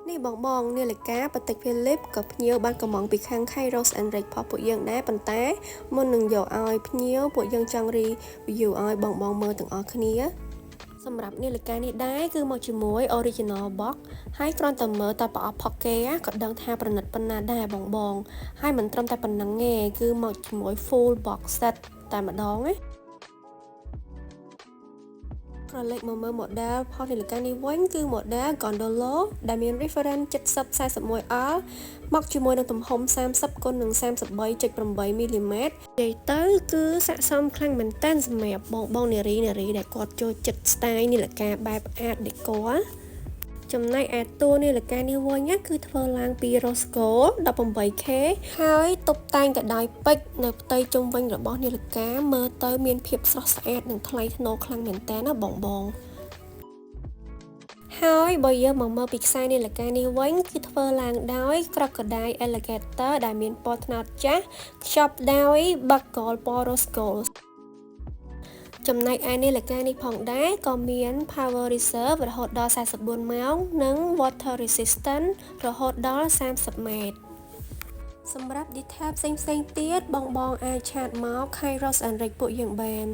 នេះបងនាឡិកាបតិក Philip ក៏ភ្ញៀវបានកំងពីខាង Kairos and Rich ផងពួកយើងដែរប៉ុន្តែមុននឹងយកឲ្យភ្ញៀវពួកយើងចង់ review ឲ្យបងមើលទាំងអស់គ្នាសម្រាប់នាឡិកានេះដែរគឺមកជាមួយ original box ហើយគ្រាន់តែមើលតែប្រអប់ផុកគេក៏ដឹងថាប្រណិតប៉ុណ្ណាដែរបងហើយមិនត្រឹមតែប៉ុណ្ណឹងទេគឺមកជាមួយ full box set តែម្ដងណាក្រឡេកមកមើល model ផលនាឡិកានេះវិញគឺ model Gondolo ដែលមាន reference 7041L មកជាមួយនឹងទំហំ30x 33.8 មីលីម៉ែត្រនិយាយទៅគឺស័ក្តិសមខ្លាំងមែនតើសម្រាប់បងនារីដែលគាត់ចូលចិត្ត style នាឡិកាបែប art deco ចំណែកឯតួនាឡិកានេះវិញគឺធ្វើឡើងពី rose gold 18K ហើយតុបតែងទៅដោយពេជ្រនៅផ្ទៃជុំវិញរបស់នាឡិកាមើលទៅមានភាពស្រស់ស្អាតនិងថ្លៃថ្នូរខ្លាំងមែនតើណាបងហើយបើយើងមកមើលពីខ្សែនាឡិកានេះវិញគឺធ្វើឡើងដោយ crocodile alligator ដែលមានពណ៌ត្នោតចាស់ខ្ចប់ដោយ buckle ពណ៌ rose gold ចំណែកឯនាឡិកានេះផងដែរក៏មាន power reserve រហូតដល់44ម៉ោងនិង water resistant រហូតដល់30ម៉ែត្រសម្រាប់ detail ផ្សេងទៀតបងអាចឆាតមក Kairos and Rich ពួកយើងបាន